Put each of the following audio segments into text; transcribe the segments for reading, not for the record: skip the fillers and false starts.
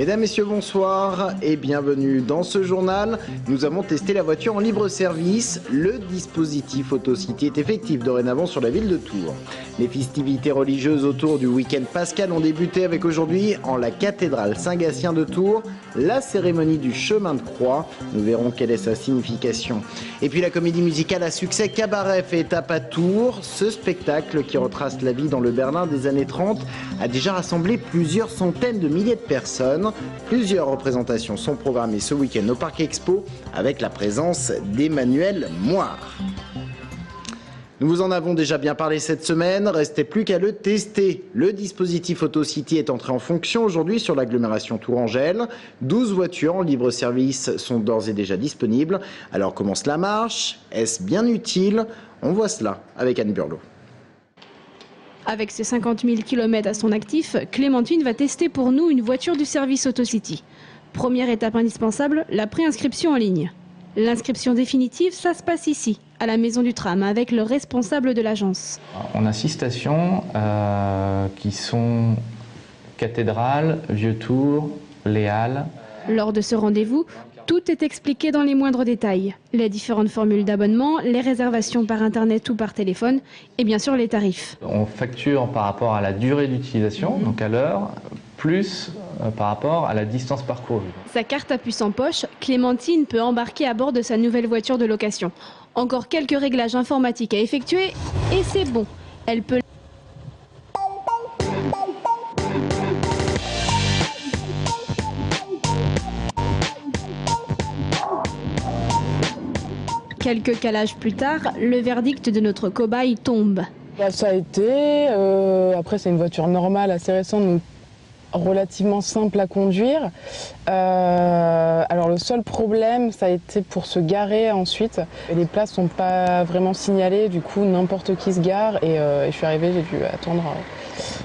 Mesdames, Messieurs, bonsoir et bienvenue dans ce journal. Nous avons testé la voiture en libre service. Le dispositif Autocity est effectif dorénavant sur la ville de Tours. Les festivités religieuses autour du week-end pascal ont débuté avec aujourd'hui en la cathédrale Saint-Gatien de Tours la cérémonie du chemin de croix. Nous verrons quelle est sa signification. Et puis la comédie musicale à succès Cabaret fait étape à Tours. Ce spectacle qui retrace la vie dans le Berlin des années 30 a déjà rassemblé plusieurs centaines de milliers de personnes. Plusieurs représentations sont programmées ce week-end au Parc Expo avec la présence d'Emmanuel Moire. Nous vous en avons déjà bien parlé cette semaine, restait plus qu'à le tester. Le dispositif Autocity est entré en fonction aujourd'hui sur l'agglomération Tourangelle. 12 voitures en libre service sont d'ores et déjà disponibles. Alors comment cela marche? Est-ce bien utile? On voit cela avec Anne Burlot. Avec ses 50 000 km à son actif, Clémentine va tester pour nous une voiture du service Autocity. Première étape indispensable, la préinscription en ligne. L'inscription définitive, ça se passe ici, à la maison du tram, avec le responsable de l'agence. On a 6 stations qui sont Cathédrale, Vieux-Tours, Les Halles. Lors de ce rendez-vous, tout est expliqué dans les moindres détails. Les différentes formules d'abonnement, les réservations par internet ou par téléphone et bien sûr les tarifs. On facture par rapport à la durée d'utilisation, donc à l'heure, plus par rapport à la distance parcourue. Sa carte à puce en poche, Clémentine peut embarquer à bord de sa nouvelle voiture de location. Encore quelques réglages informatiques à effectuer et c'est bon. Elle peut Quelques calages plus tard, le verdict de notre cobaye tombe. Ça a été, après c'est une voiture normale, assez récente, donc relativement simple à conduire. Alors le seul problème, ça a été pour se garer ensuite. Les places sont pas vraiment signalées, du coup n'importe qui se gare et je suis arrivée, j'ai dû attendre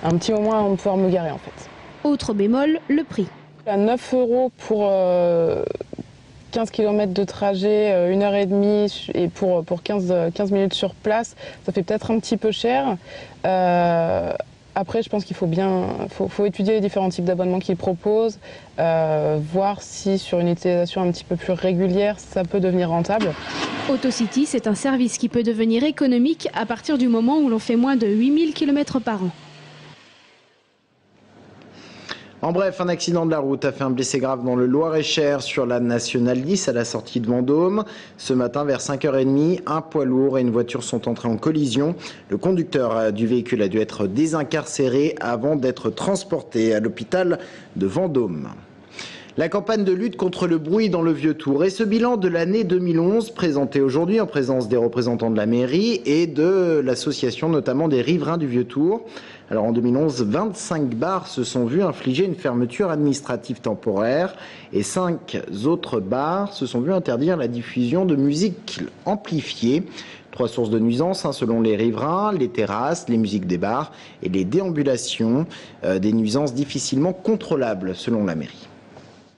un petit moment avant de pouvoir me garer en fait. Autre bémol, le prix. À 9 € pour 15 km de trajet, 1h30 et pour 15 minutes sur place, ça fait peut-être un petit peu cher. Après, je pense qu'il faut étudier les différents types d'abonnements qu'ils proposent, voir si sur une utilisation un petit peu plus régulière, ça peut devenir rentable. Autocity, c'est un service qui peut devenir économique à partir du moment où l'on fait moins de 8000 km par an. En bref, un accident de la route a fait un blessé grave dans le Loir-et-Cher sur la Nationale 10 à la sortie de Vendôme. Ce matin, vers 5h30, un poids lourd et une voiture sont entrés en collision. Le conducteur du véhicule a dû être désincarcéré avant d'être transporté à l'hôpital de Vendôme. La campagne de lutte contre le bruit dans le Vieux-Tours et ce bilan de l'année 2011 présenté aujourd'hui en présence des représentants de la mairie et de l'association notamment des riverains du Vieux-Tours. Alors en 2011, 25 bars se sont vus infliger une fermeture administrative temporaire et 5 autres bars se sont vus interdire la diffusion de musique amplifiée. 3 sources de nuisances selon les riverains, les terrasses, les musiques des bars et les déambulations, des nuisances difficilement contrôlables selon la mairie.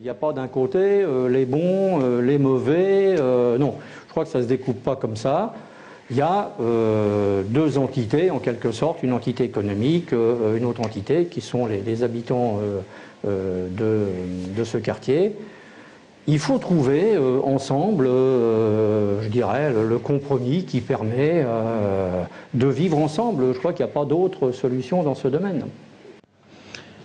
Il n'y a pas d'un côté les bons, les mauvais, non. Je crois que ça ne se découpe pas comme ça. Il y a 2 entités, en quelque sorte, une entité économique, une autre entité, qui sont les habitants de ce quartier. Il faut trouver ensemble, je dirais, le compromis qui permet de vivre ensemble. Je crois qu'il n'y a pas d'autre solution dans ce domaine.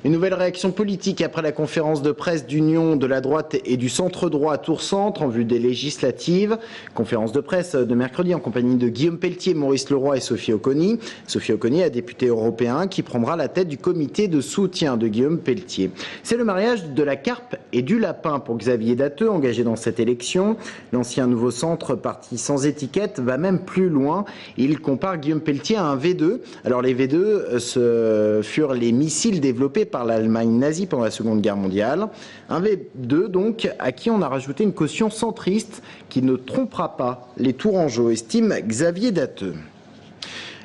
Une nouvelle réaction politique après la conférence de presse d'union de la droite et du centre-droit Tours-Centre en vue des législatives. Conférence de presse de mercredi en compagnie de Guillaume Pelletier, Maurice Leroy et Sophie Oconi. Sophie Oconi est députée européen qui prendra la tête du comité de soutien de Guillaume Pelletier. C'est le mariage de la carpe et du lapin pour Xavier Datteux, engagé dans cette élection. L'ancien Nouveau Centre, parti sans étiquette, va même plus loin. Il compare Guillaume Pelletier à un V2. Alors les V2 furent les missiles développés par l'Allemagne nazie pendant la Seconde Guerre mondiale. Un V2 donc à qui on a rajouté une caution centriste qui ne trompera pas les Tourangeaux, estime Xavier Datteux.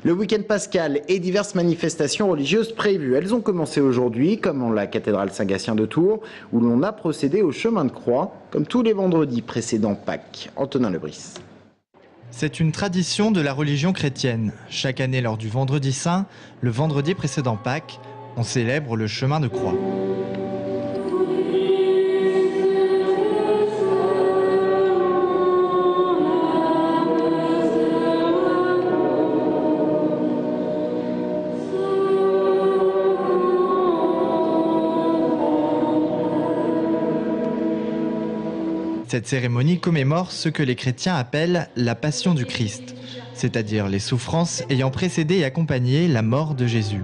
Le week-end pascal et diverses manifestations religieuses prévues. Elles ont commencé aujourd'hui, comme en la cathédrale Saint-Gatien de Tours, où l'on a procédé au chemin de croix, comme tous les vendredis précédant Pâques. Antonin Lebris. C'est une tradition de la religion chrétienne. Chaque année lors du vendredi saint, le vendredi précédent Pâques, on célèbre le chemin de croix. Cette cérémonie commémore ce que les chrétiens appellent la Passion du Christ, c'est-à-dire les souffrances ayant précédé et accompagné la mort de Jésus.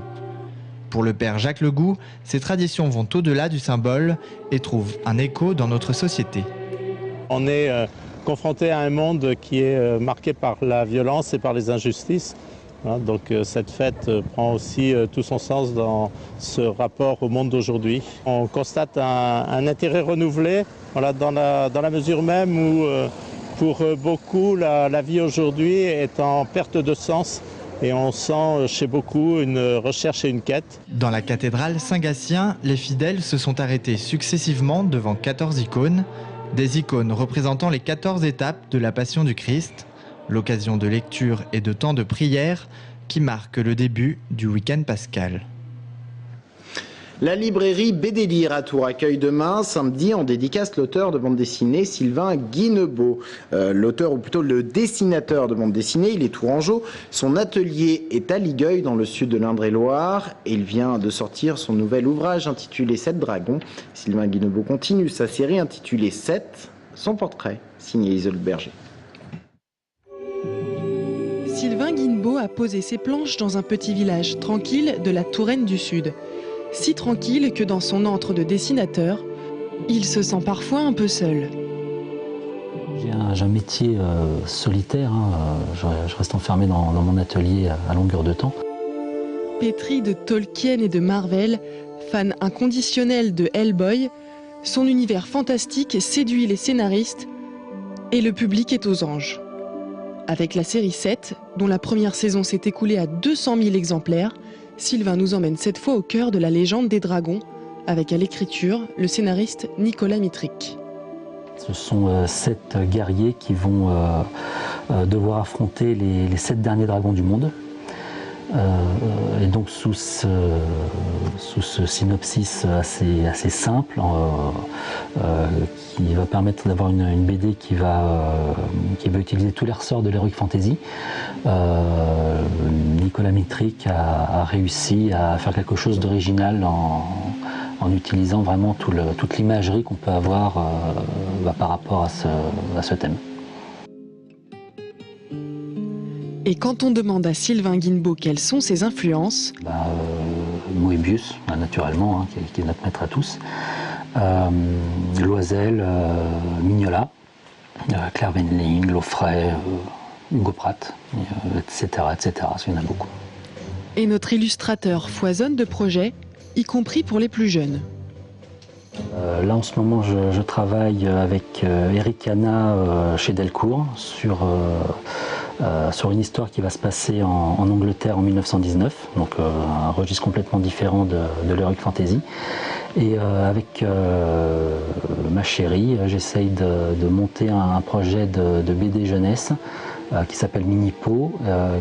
Pour le père Jacques Legout, ces traditions vont au-delà du symbole et trouvent un écho dans notre société. On est confronté à un monde qui est marqué par la violence et par les injustices. Donc cette fête prend aussi tout son sens dans ce rapport au monde d'aujourd'hui. On constate un intérêt renouvelé dans la mesure même où pour beaucoup la vie aujourd'hui est en perte de sens et on sent chez beaucoup une recherche et une quête. Dans la cathédrale Saint-Gatien, les fidèles se sont arrêtés successivement devant 14 icônes, des icônes représentant les 14 étapes de la Passion du Christ, l'occasion de lecture et de temps de prière qui marque le début du week-end pascal. La librairie Bédélire à Tours accueille demain, samedi, en dédicace l'auteur de bande dessinée Sylvain Guinebeau. L'auteur, ou plutôt le dessinateur de bande dessinée, il est tourangeau. Son atelier est à Ligueuil, dans le sud de l'Indre-et-Loire, et il vient de sortir son nouvel ouvrage intitulé 7 dragons. Sylvain Guinebeau continue sa série intitulée 7, son portrait, signé Isolde Berger. Sylvain Guinebeau a posé ses planches dans un petit village tranquille de la Touraine du Sud. Si tranquille que dans son antre de dessinateur, il se sent parfois un peu seul. J'ai un métier solitaire, je reste enfermé dans mon atelier à longueur de temps. Pétri de Tolkien et de Marvel, fan inconditionnel de Hellboy, son univers fantastique séduit les scénaristes et le public est aux anges. Avec la série 7, dont la première saison s'est écoulée à 200 000 exemplaires, Sylvain nous emmène cette fois au cœur de la légende des dragons, avec à l'écriture le scénariste Nicolas Mitric. Ce sont 7 guerriers qui vont devoir affronter les 7 derniers dragons du monde. Et donc sous ce synopsis assez simple, qui va permettre d'avoir une BD qui va utiliser tous les ressorts de l'heroic fantasy, Nicolas Mitric a réussi à faire quelque chose d'original en utilisant vraiment toute l'imagerie qu'on peut avoir par rapport à ce thème. Et quand on demande à Sylvain Guinebeau quelles sont ses influences, Moebius, naturellement, qui est notre maître à tous, Loisel, Mignola, Claire Wendling, Laufray, Hugo Pratt, etc. Il y en a beaucoup. Et notre illustrateur foisonne de projets, y compris pour les plus jeunes. Là en ce moment je travaille avec Eric Hanna chez Delcourt sur une histoire qui va se passer en Angleterre en 1919, donc un registre complètement différent de l'heroic fantasy. Et avec ma chérie, j'essaye de monter un projet de BD jeunesse qui s'appelle Minipo,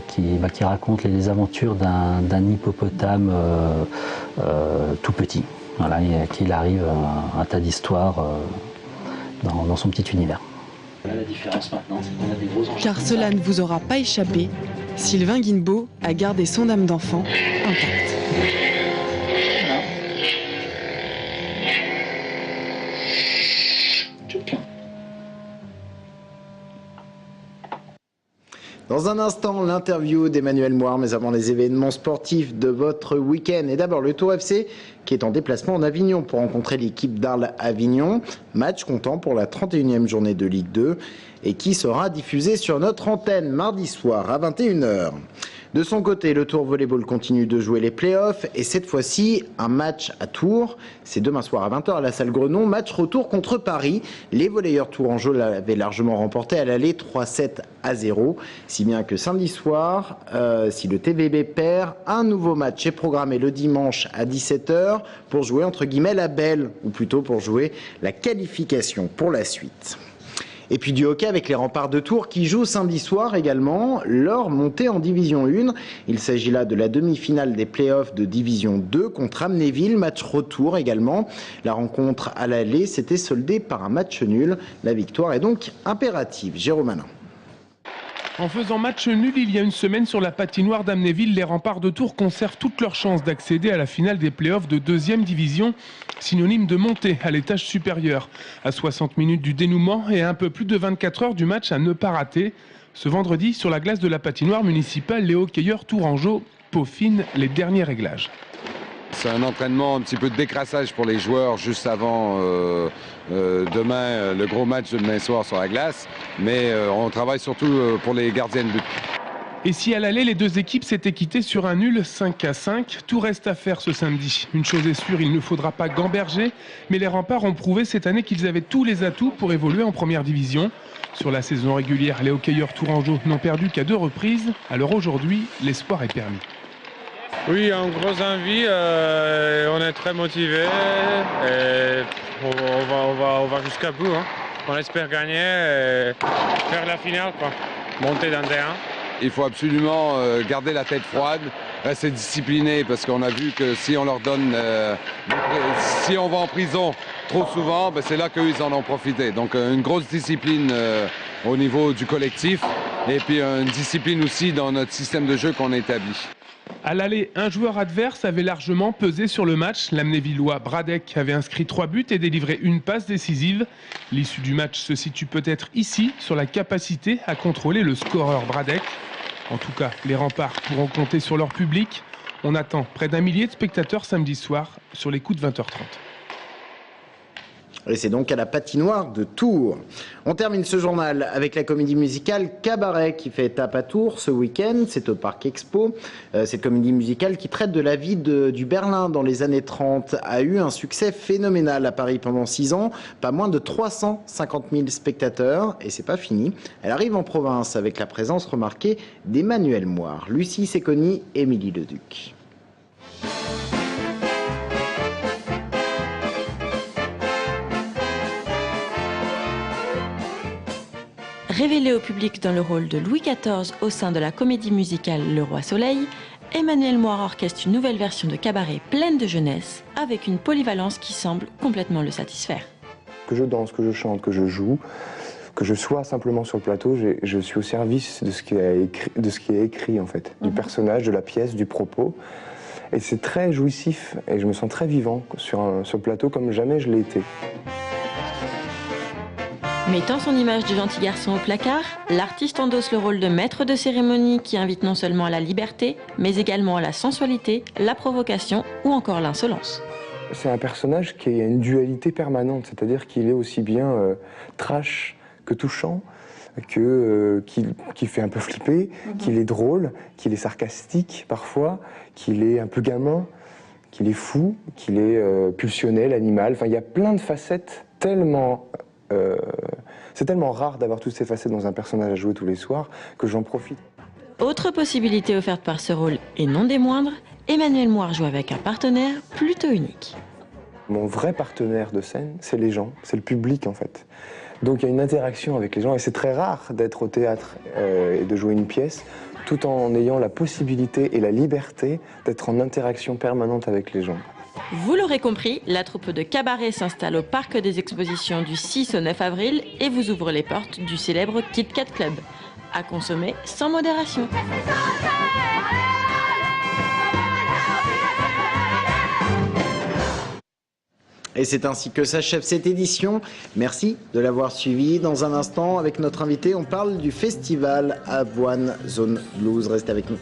qui raconte les aventures d'un hippopotame tout petit. Voilà, qu'il arrive un tas d'histoires dans son petit univers. Là, la différence maintenant, c'est qu'on a des gros enjeux. Car cela ne vous aura pas échappé, Sylvain Guinebeau a gardé son âme d'enfant intacte. Dans un instant, l'interview d'Emmanuel Moire, mais avant les événements sportifs de votre week-end. Et d'abord le Tour FC qui est en déplacement en Avignon pour rencontrer l'équipe d'Arles-Avignon. Match comptant pour la 31e journée de Ligue 2 et qui sera diffusé sur notre antenne mardi soir à 21h. De son côté, le Tour Volleyball continue de jouer les playoffs et cette fois-ci, un match à Tours. C'est demain soir à 20h à la salle Grenon. Match retour contre Paris. Les volleyeurs tourangeaux l'avaient largement remporté à l'aller 3-7-0. Si bien que samedi soir, si le TVB perd, un nouveau match est programmé le dimanche à 17h pour jouer entre guillemets la belle, ou plutôt pour jouer la qualification pour la suite. Et puis du hockey avec les Remparts de Tours qui jouent samedi soir également leur montée en Division 1. Il s'agit là de la demi-finale des playoffs de Division 2 contre Amnéville, match retour également. La rencontre à l'aller s'était soldée par un match nul. La victoire est donc impérative. Jérôme Alain. En faisant match nul il y a une semaine sur la patinoire d'Amnéville, les Remparts de Tours conservent toutes leurs chances d'accéder à la finale des playoffs de 2e division, synonyme de montée à l'étage supérieur. À 60 minutes du dénouement et à un peu plus de 24 heures du match à ne pas rater. Ce vendredi, sur la glace de la patinoire municipale, les hockeyeurs tourangeaux peaufinent les derniers réglages. C'est un entraînement, un petit peu de décrassage pour les joueurs juste avant demain, le gros match de demain soir sur la glace. Mais on travaille surtout pour les gardiens de but. Et si à l'aller, les deux équipes s'étaient quittées sur un nul 5-5, tout reste à faire ce samedi. Une chose est sûre, il ne faudra pas gamberger, mais les Remparts ont prouvé cette année qu'ils avaient tous les atouts pour évoluer en première division. Sur la saison régulière, les hockeyeurs tourangeaux n'ont perdu qu'à 2 reprises, alors aujourd'hui, l'espoir est permis. Oui, en grosse envie, on est très motivés, on va jusqu'à bout. Hein. On espère gagner et faire la finale, quoi. Monter dans des 1. Il faut absolument garder la tête froide, rester discipliné, parce qu'on a vu que si on leur donne, si on va en prison trop souvent, ben c'est là qu'eux ils en ont profité. Donc une grosse discipline au niveau du collectif et puis une discipline aussi dans notre système de jeu qu'on a établi. À l'aller, un joueur adverse avait largement pesé sur le match. L'Amnévillois Bradek avait inscrit 3 buts et délivré une passe décisive. L'issue du match se situe peut-être ici, sur la capacité à contrôler le scoreur Bradek. En tout cas, les Remparts pourront compter sur leur public. On attend près d'1 millier de spectateurs samedi soir sur les coups de 20h30. Et c'est donc à la patinoire de Tours. On termine ce journal avec la comédie musicale Cabaret qui fait étape à Tours ce week-end. C'est au Parc Expo. Cette comédie musicale qui traite de la vie du Berlin dans les années 30 a eu un succès phénoménal à Paris pendant 6 ans. Pas moins de 350 000 spectateurs. Et c'est pas fini. Elle arrive en province avec la présence remarquée d'Emmanuel Moire, Lucie Séconi et Émilie Leduc. Révélé au public dans le rôle de Louis XIV au sein de la comédie musicale Le Roi Soleil, Emmanuel Moire orchestre une nouvelle version de Cabaret pleine de jeunesse, avec une polyvalence qui semble complètement le satisfaire. Que je danse, que je chante, que je joue, que je sois simplement sur le plateau, je suis au service de ce qui est écrit en fait, du personnage, de la pièce, du propos. Et c'est très jouissif et je me sens très vivant sur le plateau comme jamais je l'ai été. Mettant son image de gentil garçon au placard, l'artiste endosse le rôle de maître de cérémonie qui invite non seulement à la liberté, mais également à la sensualité, la provocation ou encore l'insolence. C'est un personnage qui a une dualité permanente, c'est-à-dire qu'il est aussi bien trash que touchant, qu'il fait un peu flipper, qu'il est drôle, qu'il est sarcastique parfois, qu'il est un peu gamin, qu'il est fou, qu'il est pulsionnel, animal. Enfin, il y a plein de facettes tellement... c'est tellement rare d'avoir toutes ces facettes dans un personnage à jouer tous les soirs que j'en profite. Autre possibilité offerte par ce rôle, et non des moindres, Emmanuel Moire joue avec un partenaire plutôt unique. Mon vrai partenaire de scène, c'est les gens, c'est le public en fait. Donc il y a une interaction avec les gens et c'est très rare d'être au théâtre et de jouer une pièce tout en ayant la possibilité et la liberté d'être en interaction permanente avec les gens. Vous l'aurez compris, la troupe de Cabaret s'installe au Parc des Expositions du 6 au 9 avril et vous ouvre les portes du célèbre Kit Kat Club. À consommer sans modération. Et c'est ainsi que s'achève cette édition. Merci de l'avoir suivi. Dans un instant, avec notre invité, on parle du festival Avoine Zone Blues. Restez avec nous.